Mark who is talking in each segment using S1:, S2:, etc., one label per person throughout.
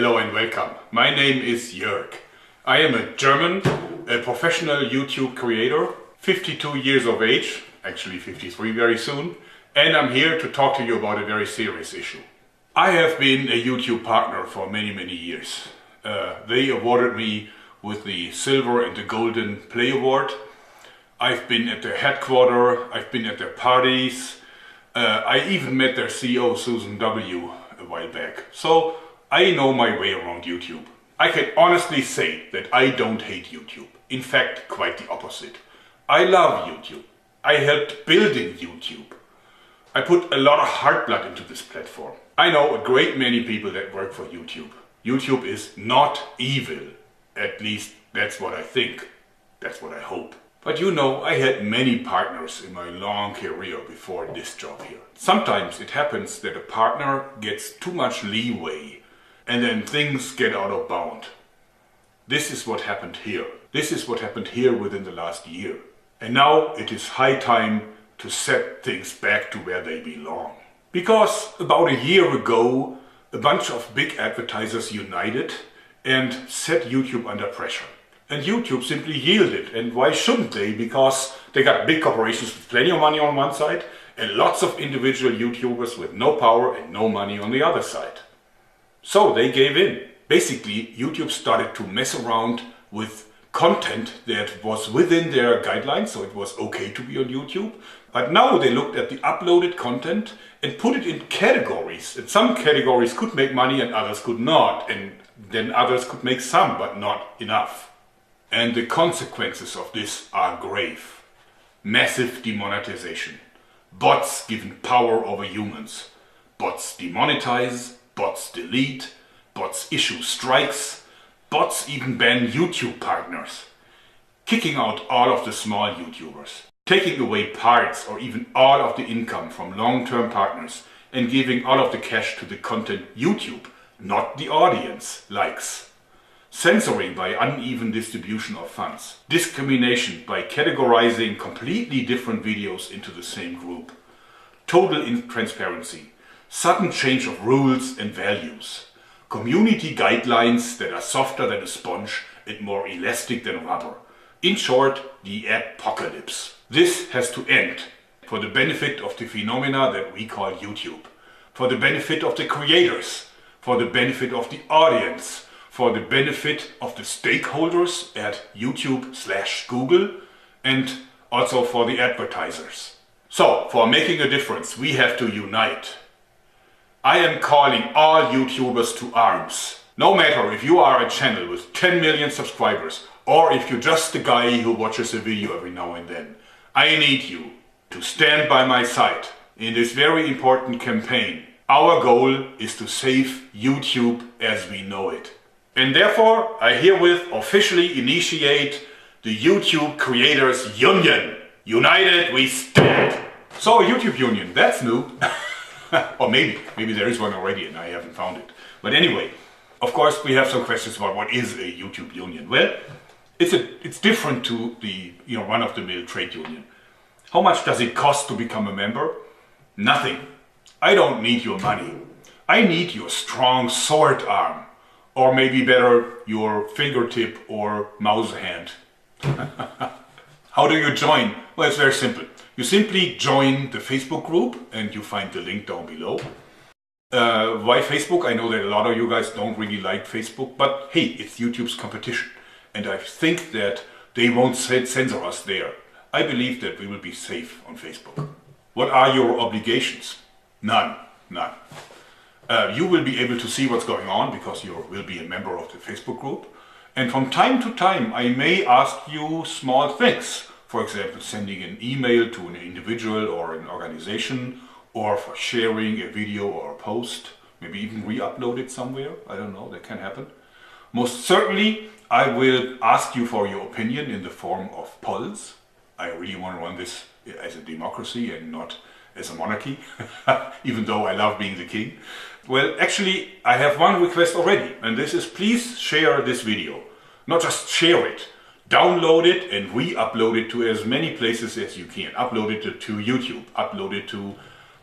S1: Hello and welcome. My name is Joerg. I am a German, a professional YouTube creator, 52 years of age, actually 53 very soon, and I'm here to talk to you about a very serious issue. I have been a YouTube partner for many years. They awarded me with the Silver and the Golden Play Award. I've been at their headquarters, I've been at their parties, I even met their CEO Susan W. a while back. So I know my way around YouTube. I can honestly say that I don't hate YouTube. In fact, quite the opposite. I love YouTube. I helped building YouTube. I put a lot of heart blood into this platform. I know a great many people that work for YouTube. YouTube is not evil. At least that's what I think. That's what I hope. But you know, I had many partners in my long career before this job here. Sometimes it happens that a partner gets too much leeway and then things get out of bound. This is what happened here. This is what happened here within the last year. And now it is high time to set things back to where they belong. Because about a year ago, a bunch of big advertisers united and set YouTube under pressure. And YouTube simply yielded. And why shouldn't they? Because they got big corporations with plenty of money on one side and lots of individual YouTubers with no power and no money on the other side. So they gave in. Basically, YouTube started to mess around with content that was within their guidelines, so it was okay to be on YouTube. But now they looked at the uploaded content and put it in categories. And some categories could make money and others could not. And then others could make some, but not enough. And the consequences of this are grave. Massive demonetization. Bots given power over humans. Bots demonetize, bots delete, bots issue strikes, bots even ban YouTube partners. Kicking out all of the small YouTubers. Taking away parts or even all of the income from long-term partners and giving all of the cash to the content YouTube, not the audience, likes. Censoring by uneven distribution of funds. Discrimination by categorizing completely different videos into the same group. Total intransparency. Sudden change of rules and values. Community guidelines that are softer than a sponge and more elastic than rubber. In short, the adpocalypse. This has to end for the benefit of the phenomena that we call YouTube. For the benefit of the creators. For the benefit of the audience. For the benefit of the stakeholders at YouTube/Google and also for the advertisers. So, for making a difference, we have to unite. I am calling all YouTubers to arms. No matter if you are a channel with 10 million subscribers or if you're just the guy who watches a video every now and then, I need you to stand by my side in this very important campaign. Our goal is to save YouTube as we know it. And therefore, I herewith officially initiate the YouTube Creators Union. United we stand. So, YouTube Union, that's new. Or maybe there is one already and I haven't found it. But anyway, of course we have some questions about what is a YouTube Union. Well, it's different to the run-of-the-mill trade union. How much does it cost to become a member? Nothing. I don't need your money. I need your strong sword arm. Or maybe better, your fingertip or mouse hand. How do you join? Well, it's very simple. You simply join the Facebook group and you find the link down below. Why Facebook? I know that a lot of you guys don't really like Facebook, but hey, it's YouTube's competition. And I think that they won't censor us there. I believe that we will be safe on Facebook. What are your obligations? None. You will be able to see what's going on because you will be a member of the Facebook group. And from time to time, I may ask you small things. For example, sending an email to an individual or an organization, or for sharing a video or a post, maybe even re-upload it somewhere. I don't know, that can happen. Most certainly, I will ask you for your opinion in the form of polls. I really want to run this as a democracy and not as a monarchy, even though I love being the king. Well, actually, I have one request already, and this is please share this video. Not just share it, download it and re-upload it to as many places as you can. Upload it to YouTube, upload it to,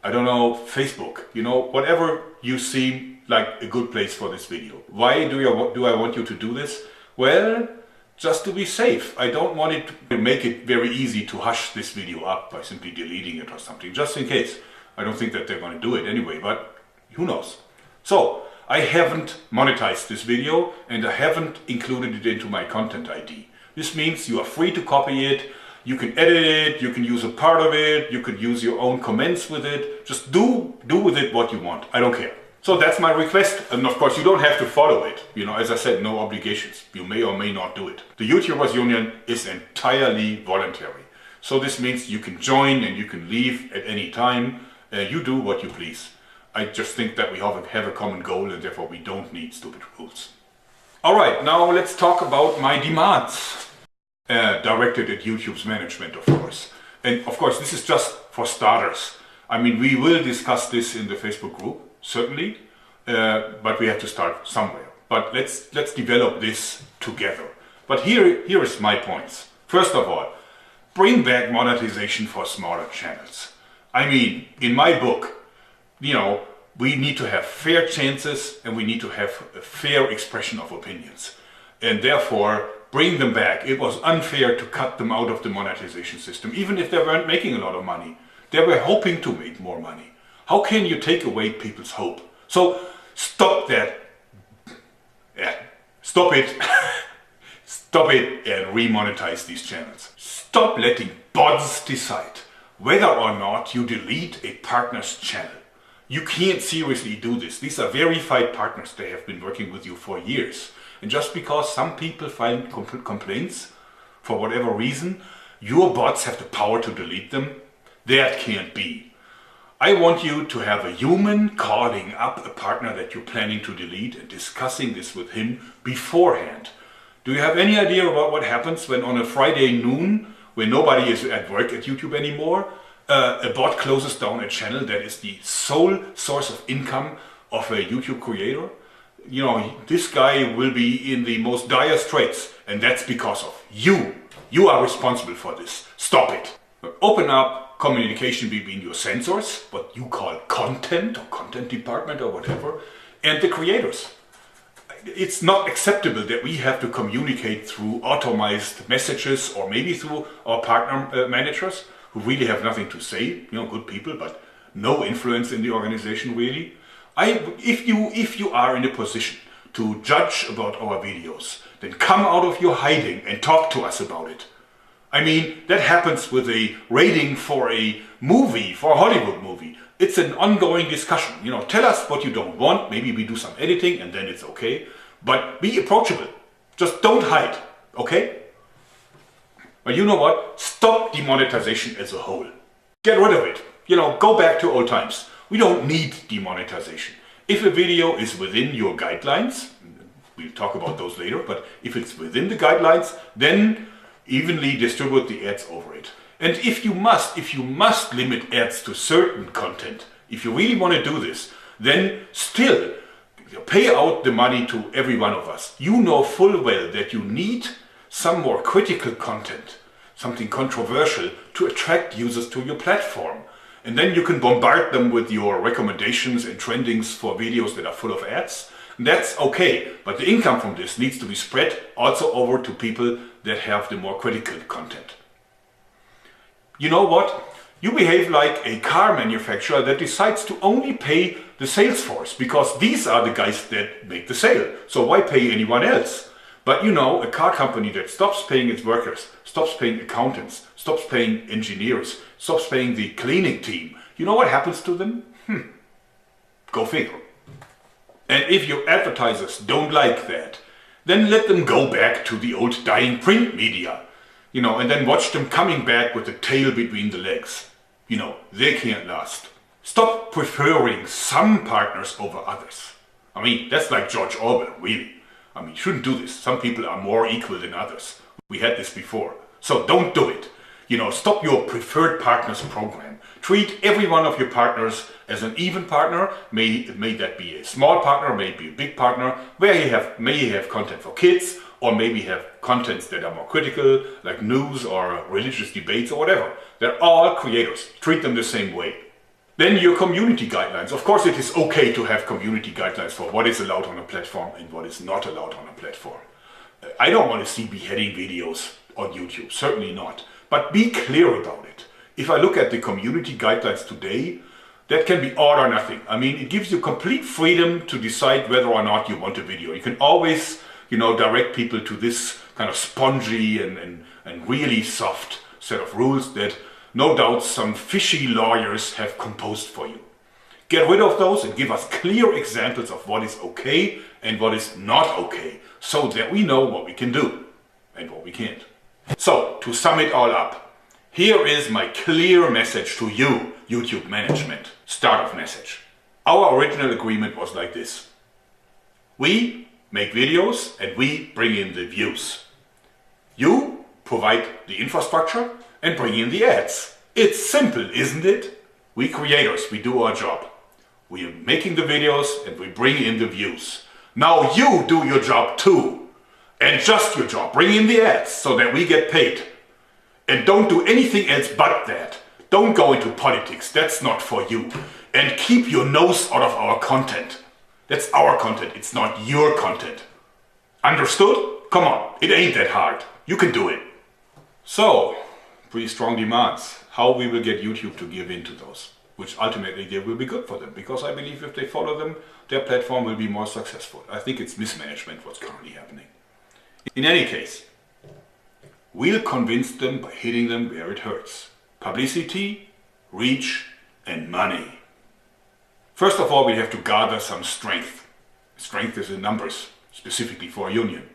S1: I don't know, Facebook, whatever you see like a good place for this video. Why do I want you to do this? Well, just to be safe. I don't want it to make it very easy to hush this video up by simply deleting it or something, just in case. I don't think that they're going to do it anyway, but who knows. So, I haven't monetized this video and I haven't included it into my content ID. This means you are free to copy it, you can edit it, you can use a part of it, you could use your own comments with it. Just do with it what you want. I don't care. So that's my request, and of course you don't have to follow it. You know, as I said, no obligations. You may or may not do it. The YouTubers Union is entirely voluntary. So this means you can join and you can leave at any time. You do what you please. I just think that we have a common goal and therefore we don't need stupid rules. Alright, now let's talk about my demands. Directed at YouTube's management, of course. And of course this is just for starters. I mean, we will discuss this in the Facebook group. Certainly, but we have to start somewhere. But let's develop this together. But here is my points. First of all, bring back monetization for smaller channels. I mean, in my book, you know, we need to have fair chances and we need to have a fair expression of opinions. And therefore, bring them back. It was unfair to cut them out of the monetization system, even if they weren't making a lot of money. They were hoping to make more money. How can you take away people's hope? So stop that. Yeah, stop it. Stop it and remonetize these channels. Stop letting bots decide whether or not you delete a partner's channel. You can't seriously do this. These are verified partners. They have been working with you for years. And just because some people file complaints for whatever reason, your bots have the power to delete them. That can't be. I want you to have a human calling up a partner that you're planning to delete and discussing this with him beforehand. Do you have any idea about what happens when on a Friday noon, when nobody is at work at YouTube anymore, a bot closes down a channel that is the sole source of income of a YouTube creator? You know, this guy will be in the most dire straits, and that's because of you. You are responsible for this. Stop it. Open up communication between your censors, what you call content or content department or whatever, and the creators. It's not acceptable that we have to communicate through automized messages or maybe through our partner managers who really have nothing to say, you know, good people, but no influence in the organization really. If you are in a position to judge about our videos, then come out of your hiding and talk to us about it. I mean, that happens with a rating for a movie, for a Hollywood movie. It's an ongoing discussion. You know, tell us what you don't want. Maybe we do some editing and then it's okay. But be approachable. Just don't hide, okay? But you know what? Stop demonetization as a whole. Get rid of it. You know, go back to old times. We don't need demonetization. If a video is within your guidelines, we'll talk about those later, but if it's within the guidelines, then evenly distribute the ads over it. And if you must limit ads to certain content, if you really want to do this, then still pay out the money to every one of us. You know full well that you need some more critical content, something controversial to attract users to your platform. And then you can bombard them with your recommendations and trendings for videos that are full of ads. That's okay, but the income from this needs to be spread also over to people that have the more critical content. You know what? You behave like a car manufacturer that decides to only pay the sales force because these are the guys that make the sale. So why pay anyone else? But you know, a car company that stops paying its workers, stops paying accountants, stops paying engineers, stops paying the cleaning team, you know what happens to them? Go figure. And if your advertisers don't like that, then let them go back to the old dying print media. You know, and then watch them coming back with the tail between the legs. You know, they can't last. Stop preferring some partners over others. I mean, that's like George Orwell, really. I mean, you shouldn't do this. Some people are more equal than others. We had this before. So don't do it. You know, stop your preferred partners program. Treat every one of your partners as an even partner. May that be a small partner, maybe a big partner, where may you have content for kids, or maybe have contents that are more critical, like news or religious debates or whatever. They're all creators. Treat them the same way. Then your community guidelines. Of course, it is okay to have community guidelines for what is allowed on a platform and what is not allowed on a platform. I don't want to see beheading videos on YouTube, certainly not. But be clear about it. If I look at the community guidelines today, that can be all or nothing. I mean, it gives you complete freedom to decide whether or not you want a video. You can always, direct people to this kind of spongy and really soft set of rules that no doubt some fishy lawyers have composed for you. Get rid of those and give us clear examples of what is okay and what is not okay, so that we know what we can do and what we can't. So, to sum it all up, here is my clear message to you, YouTube management. Start of message. Our original agreement was like this. We make videos and we bring in the views. You provide the infrastructure and bring in the ads. It's simple, isn't it? We creators, we do our job. We are making the videos and we bring in the views. Now you do your job too. And just your job. Bring in the ads so that we get paid. And don't do anything else but that. Don't go into politics, that's not for you. And keep your nose out of our content. That's our content, it's not your content. Understood? Come on, it ain't that hard. You can do it. So, pretty strong demands. How we will get YouTube to give in to those. Which ultimately they will be good for them. Because I believe if they follow them, their platform will be more successful. I think it's mismanagement what's currently happening. In any case, we'll convince them by hitting them where it hurts. Publicity, reach, and money. First of all, we have to gather some strength. Strength is in numbers, specifically for a union.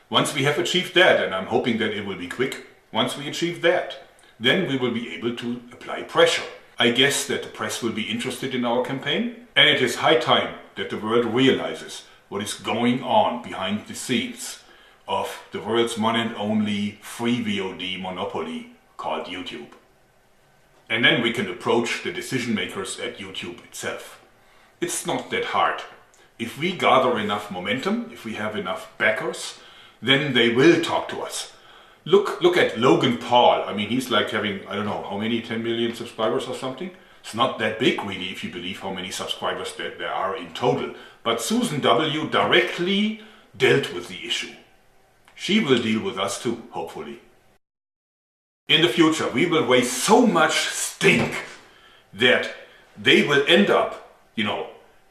S1: Once we have achieved that, and I'm hoping that it will be quick, once we achieve that, then we will be able to apply pressure. I guess that the press will be interested in our campaign, and it is high time that the world realizes what is going on behind the scenes of the world's one and only free VOD monopoly called YouTube. And then we can approach the decision makers at YouTube itself. It's not that hard. If we gather enough momentum, if we have enough backers, then they will talk to us. Look at Logan Paul. I mean, he's like having, I don't know, how many, 10 million subscribers or something? It's not that big really if you believe how many subscribers there are in total. But Susan W. directly dealt with the issue. She will deal with us too, hopefully. In the future, we will raise so much stink that they will end up,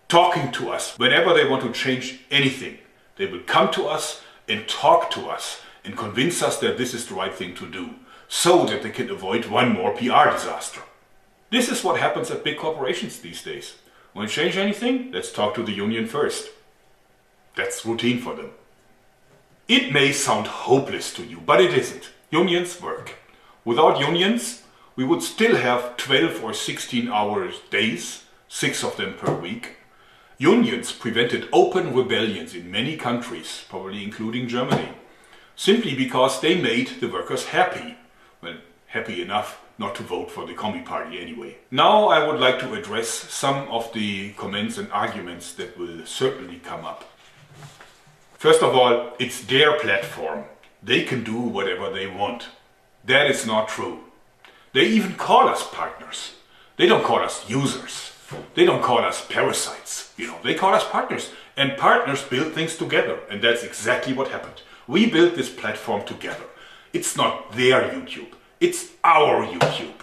S1: talking to us whenever they want to change anything. They will come to us and talk to us and convince us that this is the right thing to do, so that they can avoid one more PR disaster. This is what happens at big corporations these days. Want to change anything? Let's talk to the union first. That's routine for them. It may sound hopeless to you, but it isn't. Unions work. Without unions, we would still have 12 or 16-hour days, 6 of them per week. Unions prevented open rebellions in many countries, probably including Germany, simply because they made the workers happy. Well, happy enough not to vote for the Commie Party anyway. Now I would like to address some of the comments and arguments that will certainly come up. First of all, it's their platform. They can do whatever they want. That is not true. They even call us partners. They don't call us users. They don't call us parasites. They call us partners. And partners build things together. And that's exactly what happened. We built this platform together. It's not their YouTube. It's our YouTube.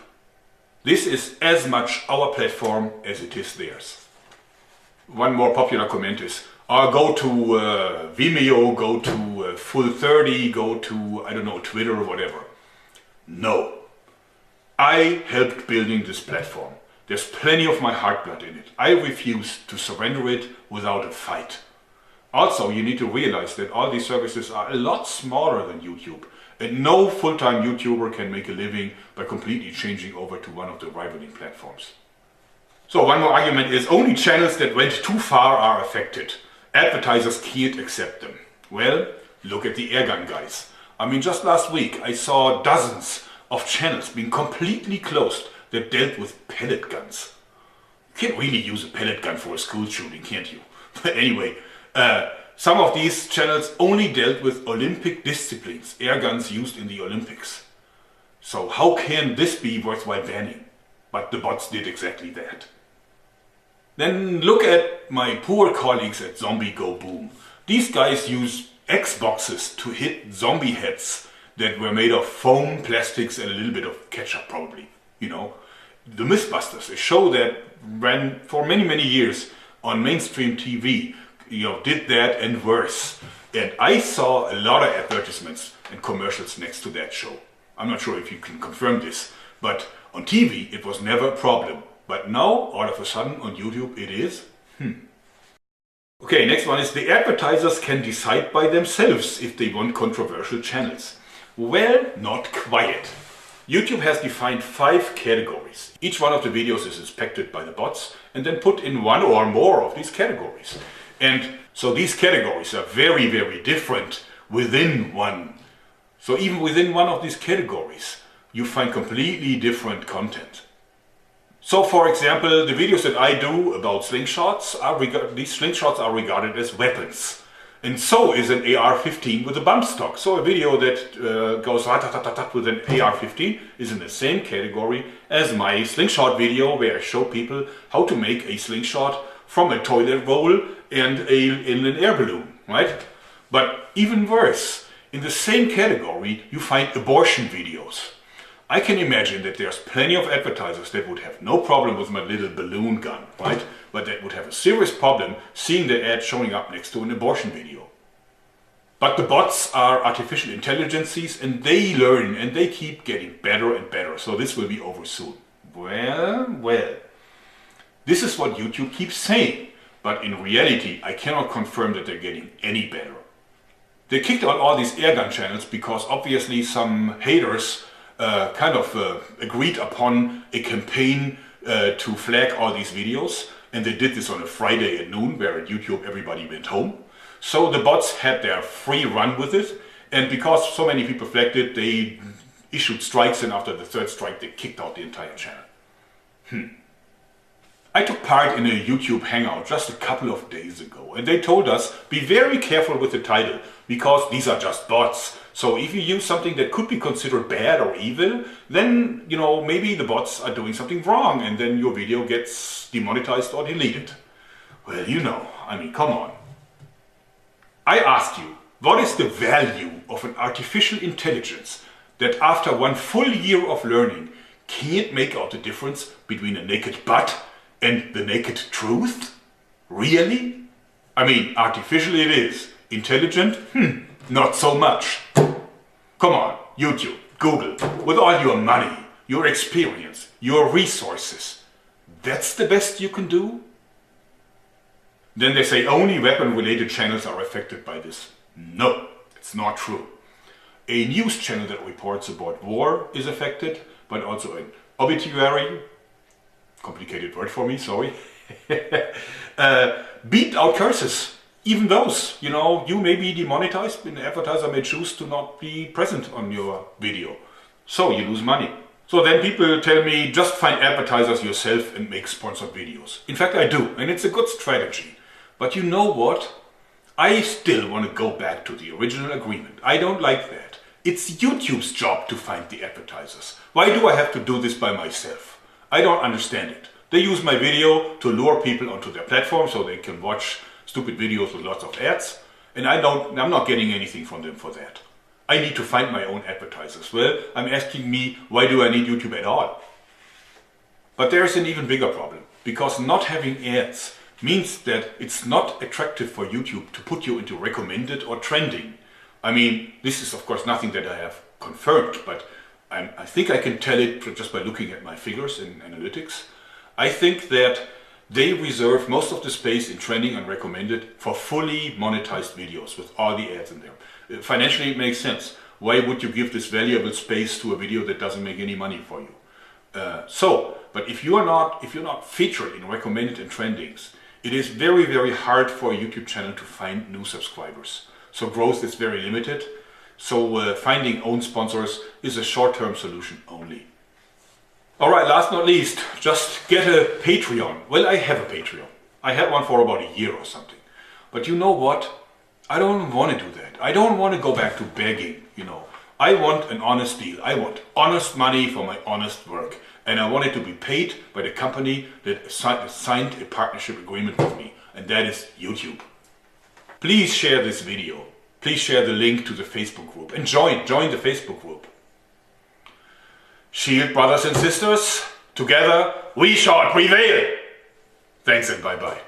S1: This is as much our platform as it is theirs. One more popular comment is, go to Vimeo, go to Full 30, go to, I don't know, Twitter or whatever. No. I helped building this platform. There's plenty of my heart blood in it. I refuse to surrender it without a fight. Also, you need to realize that all these services are a lot smaller than YouTube. And no full-time YouTuber can make a living by completely changing over to one of the rivaling platforms. So one more argument is only channels that went too far are affected. Advertisers can't accept them. Well, look at the airgun guys. I mean, just last week I saw dozens of channels being completely closed that dealt with pellet guns. You can't really use a pellet gun for a school shooting, can't you? But anyway, some of these channels only dealt with Olympic disciplines, air guns used in the Olympics. So how can this be worthwhile banning? but the bots did exactly that. Then look at my poor colleagues at Zombie Go Boom. These guys use Xboxes to hit zombie heads that were made of foam, plastics and a little bit of ketchup probably, you know. The Mythbusters, a show that ran for many years on mainstream TV, you know, did that and worse. And I saw a lot of advertisements and commercials next to that show. I'm not sure if you can confirm this, but on TV it was never a problem. But now, all of a sudden, on YouTube it is. Okay, next one is the advertisers can decide by themselves if they want controversial channels. Well, not quite. YouTube has defined 5 categories. Each one of the videos is inspected by the bots and then put in one or more of these categories. And so these categories are very different within one. So even within one of these categories, you find completely different content. So for example, the videos that I do about slingshots, these slingshots are regarded as weapons. And so is an AR-15 with a bump stock. So a video that goes rat-tat-tat-tat with an AR-15 is in the same category as my slingshot video where I show people how to make a slingshot from a toilet roll and in an air balloon, right? But even worse, in the same category you find abortion videos. I can imagine that there's plenty of advertisers that would have no problem with my little balloon gun, right? But that would have a serious problem seeing the ad showing up next to an abortion video. But the bots are artificial intelligences and they learn and they keep getting better and better. So this will be over soon. Well. This is what YouTube keeps saying. But in reality, I cannot confirm that they're getting any better. They kicked out all these airgun channels because obviously some haters agreed upon a campaign to flag all these videos, and they did this on a Friday at noon where at YouTube everybody went home. So the bots had their free run with it, and because so many people flagged it, they issued strikes, and after the 3rd strike they kicked out the entire channel. I took part in a YouTube hangout just a couple of days ago, and they told us be very careful with the title because these are just bots. So if you use something that could be considered bad or evil, then, you know, maybe the bots are doing something wrong and then your video gets demonetized or deleted. Well, you know, I mean, come on. I asked you, what is the value of an artificial intelligence that after 1 full year of learning can't make out the difference between a naked butt and the naked truth? Really? I mean, artificial it is. Intelligent? Not so much. Come on, YouTube, Google, with all your money, your experience, your resources, that's the best you can do? Then they say only weapon-related channels are affected by this. No, it's not true. A news channel that reports about war is affected, but also an obituary, complicated word for me, sorry, beat out curses. Even those, you know, you may be demonetized, and the advertiser may choose to not be present on your video. So you lose money. So then people tell me, just find advertisers yourself and make sponsored videos. In fact, I do, and it's a good strategy. But you know what? I still want to go back to the original agreement. I don't like that. It's YouTube's job to find the advertisers. Why do I have to do this by myself? I don't understand it. They use my video to lure people onto their platform so they can watch stupid videos with lots of ads, and I'm not getting anything from them for that. I need to find my own advertisers. Well, I'm asking me, why do I need YouTube at all? But there's an even bigger problem, because not having ads means that it's not attractive for YouTube to put you into recommended or trending. I mean, this is of course nothing that I have confirmed, but I think I can tell it just by looking at my figures in analytics. I think that they reserve most of the space in trending and recommended for fully monetized videos with all the ads in there. Financially it makes sense. Why would you give this valuable space to a video that doesn't make any money for you? But if you're not featured in recommended and trendings, it is very hard for a YouTube channel to find new subscribers. So growth is very limited. So finding own sponsors is a short-term solution only. Alright, last not least, just get a Patreon. Well, I have a Patreon. I had one for about a year or something. But you know what? I don't want to do that. I don't want to go back to begging, you know. I want an honest deal. I want honest money for my honest work. and I wanted to be paid by the company that signed a partnership agreement with me, and that is YouTube. Please share this video. Please share the link to the Facebook group and join the Facebook group. Shield, brothers and sisters, together we shall prevail. Thanks and bye-bye.